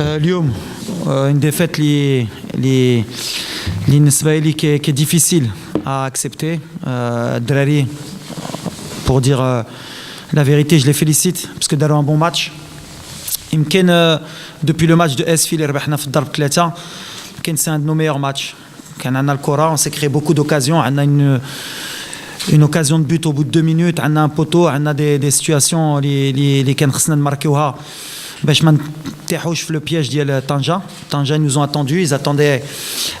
اليوم une défaite بالنسبة لي qui est difficile à accepter. الدراري pour dire la vérité, je les félicite parce que داروا un bon match. يمكن depuis le match de SFIL اللي ربحنا في الضرب 3 يمكن c'est un de nos meilleurs matchs. كان عندنا الكرة, on s'est créé beaucoup d'occasions, عندنا une occasion de but au bout de 2 minutes, عندنا un poteau, عندنا des situations اللي كان خصنا نماركيوها باش ما نتيحوش في le piège ديال طنجة. طنجة nous ont attendus, ils attendaient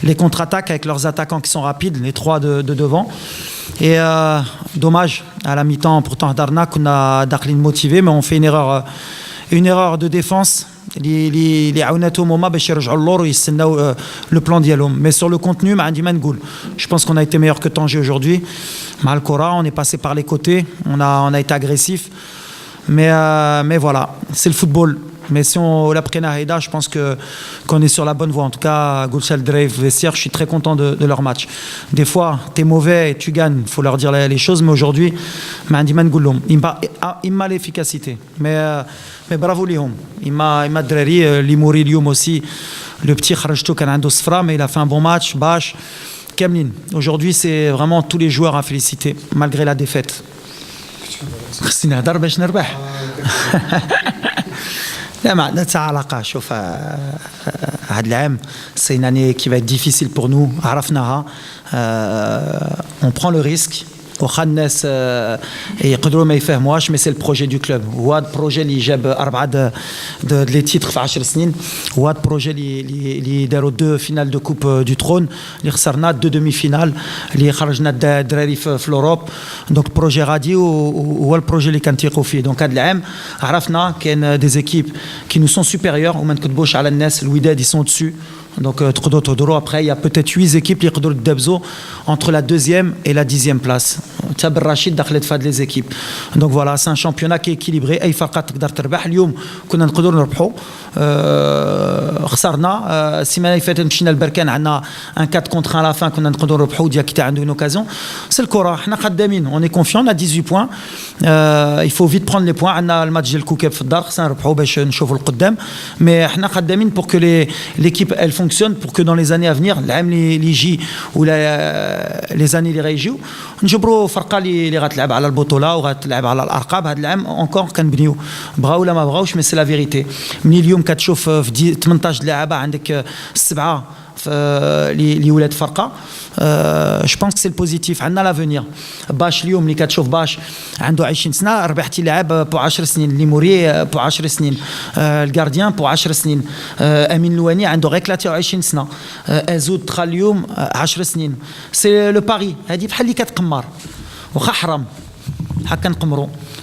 les contre-attaques avec leurs attaquants qui sont rapides, les 3 de devant. Et dommage à la mi-temps, pourtant هدرنا كنا داخلين motivés, mais on fait une erreur de défense اللي عاونتهم هما باش يرجعوا للور ويستناو لو بلان ديالهم. مي سور لو كونتوني ما عندي ما نقول. Je pense qu'on a été meilleur que Tanger aujourd'hui. مع الكرة, on est passé par les côtés, on a été agressif. Mais voilà, c'est le football. Mais si on l'a pris Nahida, je pense qu'on est sur la bonne voie. En tout cas, Goulchal Dreyf, Vessier, je suis très content de leur match. Des fois, tu es mauvais et tu gagnes, il faut leur dire les choses. Mais aujourd'hui, il m'a l'efficacité. Mais bravo Lihom. Il m'a Dreri, Limouri Lioum aussi. Le petit Kharajto Kanando Sfra, mais il a fait un bon match. Bash, Kamlin. Aujourd'hui, c'est vraiment tous les joueurs à féliciter, malgré la défaite. خصني نهضر باش نربح. لا ما عندنا حتى علاقه. شوف هذا العام سي une année qui va être difficile pour nous, عرفناها. On prend le risque. واخا الناس يقدروا ما يفهموهاش, مي سي البروجي دو كلوب. هو هذا البروجي اللي جاب 4 لي تيتر في 10 سنين. هو هذا البروجي اللي داروا 2 فينال دو كوب دو ترون اللي خسرنا, 2 دومي فينال اللي خرجنا الدراري في الاوروب. دونك بروجي غادي وهو البروجي اللي كنتيقوا فيه. دونك هذا العام عرفنا كاين دي زيكيب كي نو سون سوبيريور وما نكذبوش على الناس. الوداد ils sont dessus. Donc après il y a peut-être 8 équipes qui يقدروا يدبزوا entre la 2e et la 10e place. تاب الرشيد دخلت في هذه لي زيكيب. دونك فوالا سان شامبيونا كي اكيليبري, اي فرقه تقدر تربح. اليوم كنا نقدروا نربحوا, خسرنا. السيمانه اللي فاتت مشينا لبركان, عندنا ان 4 contre 1 à la fin, كنا نقدروا نربحوا. ديال كي عنده اون اوكازيون. سي الكره, حنا خدامين, اون اي كونفيون, ا 18 بوان. il faut vite prendre les points. عندنا الماتش ديال الكوكب في الدار, خصنا نربحوا باش نشوفوا القدام. مي حنا خدامين pour que l'équipe elle fonctionne, pour que dans les années à venir, العام اللي يجي ولا les années اللي غيجيو نجبروا فرقه اللي غتلعب على البطوله وغتلعب على الارقام. هذا العام اونكور كنبنيو, بغاو ولا ما بغاوش, مي سي لا فيريتي. من اليوم كتشوف في 18 لاعبه عندك 7 اللي ولاد فرقه. جو بونس سي البوزيتيف. عندنا لافونير. باش اليوم اللي كتشوف باش عنده 20 سنه, ربحتي لاعب بو 10 سنين. ليموري بو 10 سنين. الجارديان بو 10 سنين. امين لواني عنده غير 23 سنه. ازود دخل اليوم 10 سنين. سي لو باري. هذه بحال اللي كتقمر, واخا حرام هكا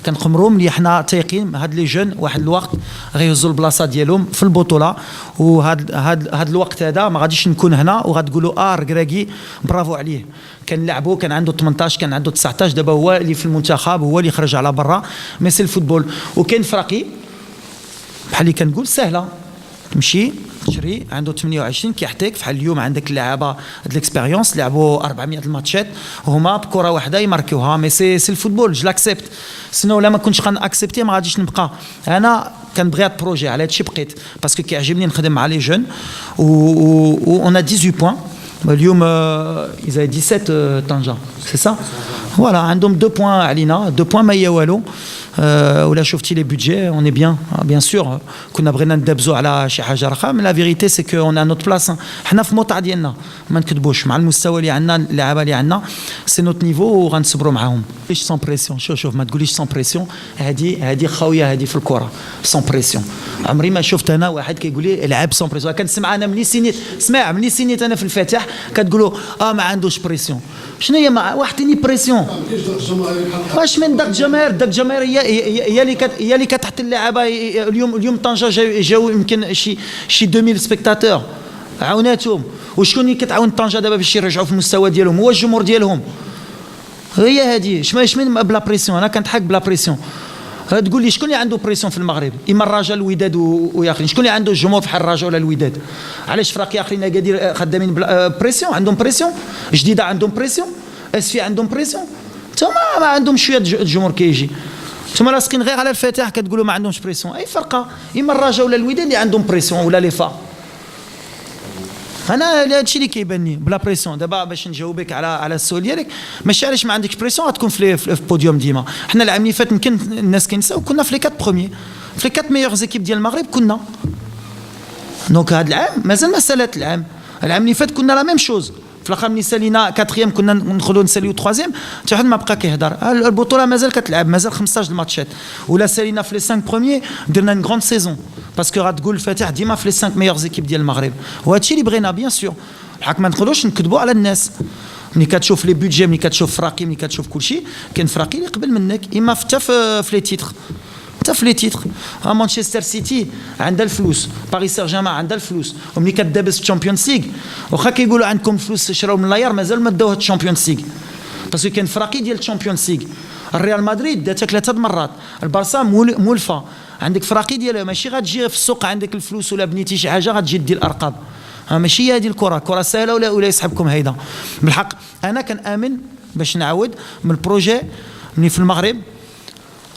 كنقمروا ملي حنا تايقين هاد لي جون واحد الوقت غيهزوا البلاصه ديالهم في البطوله. وهاد الوقت هذا ما غاديش نكون هنا وغتقولوا ركراكي برافو عليه. كنلعبوا, كان عنده 18, كان عنده 19, دابا هو اللي في المنتخب, هو اللي خرج على برا. مي سي الفوتبول. وكاين فراقي بحال اللي كنقول سهله, تمشي تشري عنده 28 كيحتاج. بحال اليوم عندك اللعابه د ليكسبيريونس لعبوا 400 الماتشات وهما بكره واحده يماركيوها. مي سي الفوتبول, جو لاكسبت. سينو لا ما كنتش غنأكسبتي ما غاديش نبقى. انا كنبغي هاد البروجي, على هادشي بقيت, باسكو كيعجبني نخدم مع لي جون. و on a 18 points. اليوم ils avaient 17 طنجة, c'est ça. Voilà, عندهم 2 points علينا, 2 points ما هي والو. ولا شفتي لي بودجي, on est bien sûr. كنا بغينا ندبزوا على شي حاجه رخا, مي لا فيريتي سي كو اون ا نوت بلاص. حنا في الموطع ديالنا, ما نكذبوش, مع المستوى اللي عندنا, اللعابه اللي عندنا, سي نوت نيفو, وغنصبروا معاهم. ليش سون بريسيون. شوف ما تقوليش سون بريسيون. هذه خاويه هذه في الكره سون بريسيون. عمري ما شفت انا واحد كيقول لي العب سون بريسيون. كنسمع انا ملي سينيت, اسمع ملي سينيت انا في الفاتح كتقولوا ما عندوش بريسيون. شنو هي واحد تاني بريسيون؟ واش من داك الجماهير هي اللي كتحط اللعابه. اليوم طنجه جاو يمكن شي 2000 سبيكتاتور عاوناتهم. وشكون اللي كتعاون طنجه دابا باش يرجعوا في المستوى ديالهم؟ هو الجمهور ديالهم. هي هذه شمن بلا بريسيون. انا كنضحك بلا بريسيون. تقول لي شكون اللي عنده بريسيون في المغرب؟ اما الرجاء الوداد وياخرين. شكون اللي عنده الجمهور بحال الرجاء ولا الوداد؟ علاش فراقي اخرين اكادير خدامين بريسيون؟ عندهم بريسيون جديده, عندهم بريسيون. اسفي عندهم بريسيون. تما ما عندهم شويه الجمهور كيجي. نتوما لاصقين غير على الفاتح كتقولوا ما عندهمش بريسيون. اي فرقه اما الرجاء ولا الوداد اللي عندهم بريسيون ولا لي فا. انا هادشي اللي كيبان لي بلا بريسيون. دابا باش نجاوبك على السؤال ديالك، ماشي علاش ما عندكش بريسيون غتكون في البوديوم ديما. حنا العام اللي فات يمكن الناس كينساو كنا في لي 4 بروميي، في لي 4 ميور زيكيب ديال المغرب كنا. دونك هذا العام مازال مساله العام اللي فات كنا لا ميم شوز. في الاخر ملي سالينا 4 كنا ندخلوا نساليو 3 حتى واحد ما بقى كيهضر. البطوله مازال كتلعب، مازال 15 الماتشات، ولا سالينا في لي 5 بروميي درنا ان غروند سيزون باسكو غتقول الفاتح ديما في لي 5 ميور زيكيب ديال المغرب. وهادشي اللي بغينا بيان سور. الحق ما نقدروش نكذبوا على الناس. ملي كتشوف لي بودجي، ملي كتشوف فراقي، ملي كتشوف كلشي، كاين فراقي اللي قبل منك اما حتى في لي تيتر، حتى في لي تيتر. مانشستر سيتي عندها الفلوس، باريس سان جيرمان عندها الفلوس، وملي كدابز في الشامبيونز ليغ واخا كيقولوا عندكم فلوس شراو من لاير مازال ما داوها الشامبيونز ليغ باسكو كاين فراقي ديال الشامبيونز ليغ. الريال مدريد داتها 3 مرات، البارسا مولفه. عندك فراقي ديالها ماشي غتجي في السوق عندك الفلوس ولا بنيتي شي حاجه غتجي دير الارقام. ماشي هذه الكره سهله ولا يسحبكم هيدا. بالحق انا كنامن باش نعاود من البروجي ملي في المغرب،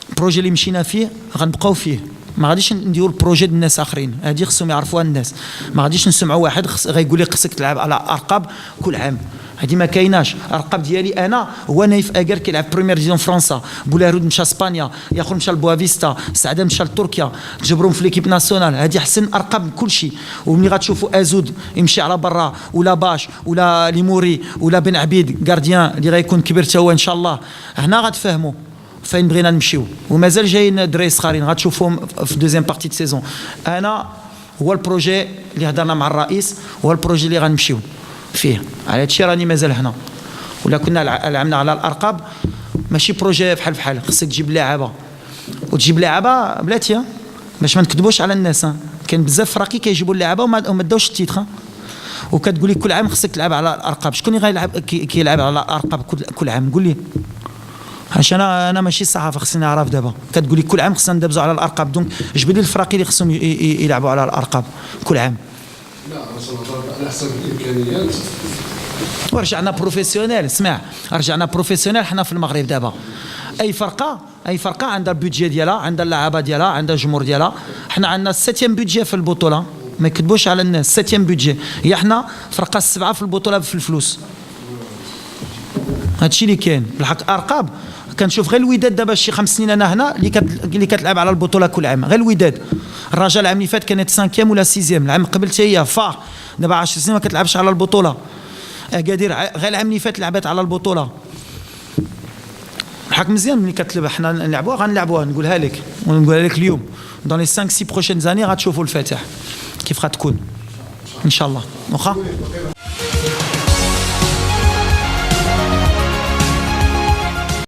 البروجي اللي مشينا فيه غنبقاو فيه. ما غاديش نديروا البروجي ديال الناس اخرين، هذه خصهم يعرفوها الناس. ما غاديش نسمعوا واحد غيقول لي خصك تلعب على ارقام كل عام، هذه ما كايناش. الارقام ديالي انا هو نايف اكر كيلعب بريمير ديزون فرنسا، بولارود مشى اسبانيا، ياخر مشى لبوافيستا، سعده مشى لتركيا، تجبرهم في ليكيب ناسيونال. هذه احسن ارقام كل شيء. وملي غتشوفوا ازود يمشي على برا، ولا باش، ولا ليموري، ولا بن عبيد كارديان اللي غيكون كبير تا هو ان شاء الله، هنا غتفهموا فين بغينا نمشيو. ومازال جايين دراري صغارين غتشوفوهم في دوزيام بارتي دو سيزون. انا هو البروجي اللي هضرنا مع الرئيس، هو البروجي اللي غنمشيو فيه. على هادشي راني مازال هنا. ولا كنا لعبنا على الارقام ماشي بروجي بحال خصك تجيب لعابه، وتجيب لعابه بلاتي باش ما نكذبوش على الناس. كاين بزاف فراقي كيجيبوا اللعابه وما داوش التيتر، وكتقول لي كل عام خصك تلعب على الارقام. شكون اللي غيلعب كيلعب على الارقام كل عام؟ قول لي. عشان انا ماشي صحافه خصني نعرف. دابا كتقول لي كل عام خصنا ندابزوا على الارقام، دونك جبد لي الفراقي اللي خصهم يلعبوا على الارقام كل عام. لا باش نهضر على حسب الامكانيات. ورجعنا بروفيسيونيل. اسمع، رجعنا بروفيسيونيل. حنا في المغرب دابا اي فرقه عندها البودجي ديالها، عندها اللعابه ديالها، عندها الجمهور ديالها. حنا عندنا السيتيام بودجي في البطوله، ما يكذبوش على الناس. السيتيام بودجي هي حنا فرقه السبعه في البطوله في الفلوس. هادشي اللي كاين بالحق. ارقام كنشوف غير الوداد دابا شي 5 سنين انا هنا اللي كتلعب على البطوله كل عام. غير الوداد. الرجاء العام اللي فات كانت 5 ولا 6، العام قبل حتى هي فار دابا 10 سنين ما كتلعبش على البطوله. اكادير غير العام اللي فات لعبت على البطوله. الحق مزيان ملي كتلعب حنا نلعبوها غنلعبوها. نقولها لك ونقولها لك اليوم دون لي 5 6 بروشين زاني غتشوفوا الفاتح كيف غتكون ان شاء الله. واخا